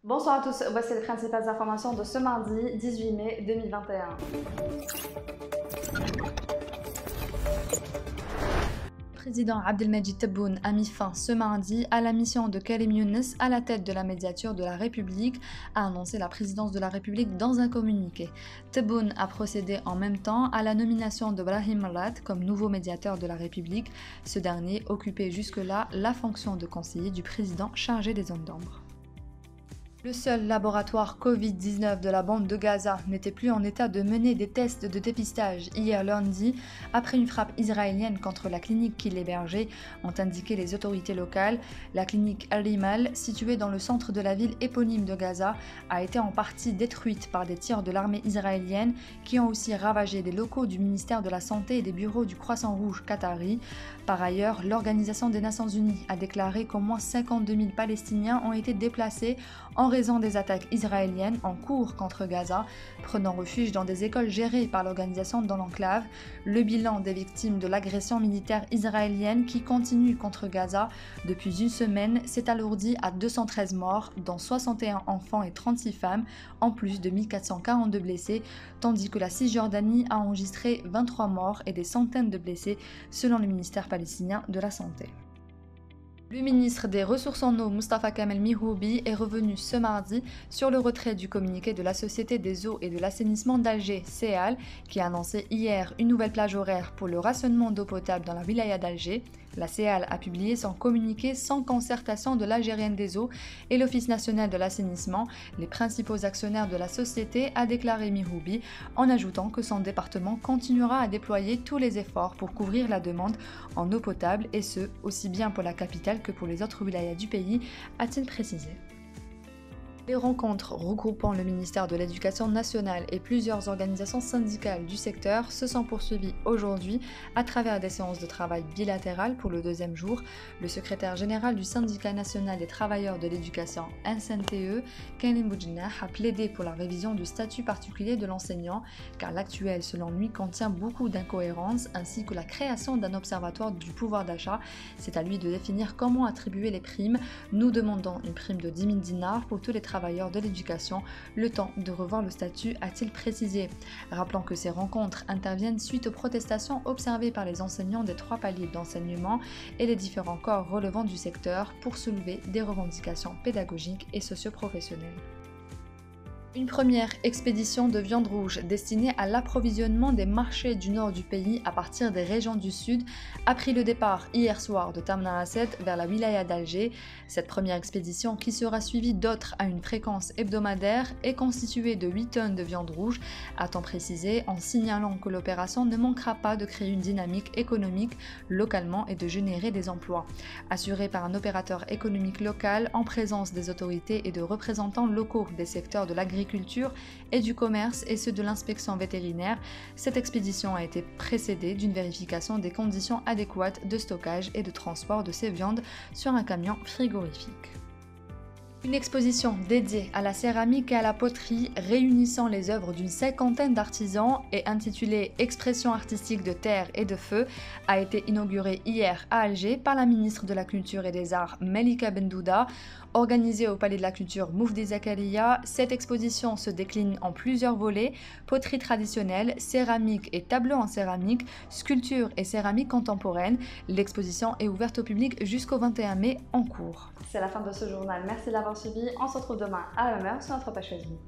Bonsoir à tous, voici les principales informations de ce mardi 18 mai 2021. Le président Abdelmadjid Tebboune a mis fin ce mardi à la mission de Karim Younes à la tête de la médiature de la République, a annoncé la présidence de la République dans un communiqué. Tebboune a procédé en même temps à la nomination de Brahim Marat comme nouveau médiateur de la République. Ce dernier occupait jusque-là la fonction de conseiller du président chargé des zones d'ombre. Le seul laboratoire Covid-19 de la bande de Gaza n'était plus en état de mener des tests de dépistage hier lundi après une frappe israélienne contre la clinique qui l'hébergeait, ont indiqué les autorités locales. La clinique Al-Rimal, située dans le centre de la ville éponyme de Gaza, a été en partie détruite par des tirs de l'armée israélienne qui ont aussi ravagé des locaux du ministère de la Santé et des bureaux du Croissant Rouge qatari. Par ailleurs, l'Organisation des Nations Unies a déclaré qu'au moins 52 000 Palestiniens ont été déplacés en raison des attaques israéliennes en cours contre Gaza, prenant refuge dans des écoles gérées par l'organisation dans l'enclave. Le bilan des victimes de l'agression militaire israélienne qui continue contre Gaza depuis une semaine s'est alourdi à 213 morts, dont 61 enfants et 36 femmes, en plus de 1442 blessés, tandis que la Cisjordanie a enregistré 23 morts et des centaines de blessés, selon le ministère palestinien de la Santé. Le ministre des Ressources en eau, Mustafa Kamel Mihroubi, est revenu ce mardi sur le retrait du communiqué de la Société des eaux et de l'assainissement d'Alger, CEAL, qui a annoncé hier une nouvelle plage horaire pour le rationnement d'eau potable dans la wilaya d'Alger. La CEAL a publié son communiqué sans concertation de l'Algérienne des eaux et l'Office national de l'assainissement, les principaux actionnaires de la société, a déclaré Mihroubi, en ajoutant que son département continuera à déployer tous les efforts pour couvrir la demande en eau potable, et ce, aussi bien pour la capitale que pour les autres wilayas du pays, a-t-il précisé. Les rencontres regroupant le ministère de l'Éducation nationale et plusieurs organisations syndicales du secteur se sont poursuivies aujourd'hui à travers des séances de travail bilatérales pour le deuxième jour. Le secrétaire général du syndicat national des travailleurs de l'éducation, SNTE, Kalim Boudjina, a plaidé pour la révision du statut particulier de l'enseignant, car l'actuel, selon lui, contient beaucoup d'incohérences, ainsi que la création d'un observatoire du pouvoir d'achat. C'est à lui de définir comment attribuer les primes. Nous demandons une prime de 10 000 dinars pour tous les travailleurs de l'éducation, le temps de revoir le statut, a-t-il précisé. Rappelant que ces rencontres interviennent suite aux protestations observées par les enseignants des 3 paliers d'enseignement et les différents corps relevant du secteur pour soulever des revendications pédagogiques et socio-professionnelles. Une première expédition de viande rouge destinée à l'approvisionnement des marchés du nord du pays à partir des régions du sud a pris le départ hier soir de Tamanrasset vers la wilaya d'Alger. Cette première expédition, qui sera suivie d'autres à une fréquence hebdomadaire, est constituée de 8 tonnes de viande rouge, a-t-on précisé, en signalant que l'opération ne manquera pas de créer une dynamique économique localement et de générer des emplois. Assurée par un opérateur économique local en présence des autorités et de représentants locaux des secteurs de l'agriculture et du commerce et ceux de l'inspection vétérinaire, cette expédition a été précédée d'une vérification des conditions adéquates de stockage et de transport de ces viandes sur un camion frigorifique. Une exposition dédiée à la céramique et à la poterie réunissant les œuvres d'une 50aine d'artisans et intitulée « Expression artistique de terre et de feu » a été inaugurée hier à Alger par la ministre de la Culture et des Arts Melika Bendouda. Organisée au Palais de la Culture Moufdi Zakaria, cette exposition se décline en plusieurs volets: poterie traditionnelle, céramique et tableaux en céramique, sculpture et céramique contemporaine. L'exposition est ouverte au public jusqu'au 21 mai en cours. C'est la fin de ce journal, merci de l'avoir suivi. On se retrouve demain à la même heure sur notre page Facebook.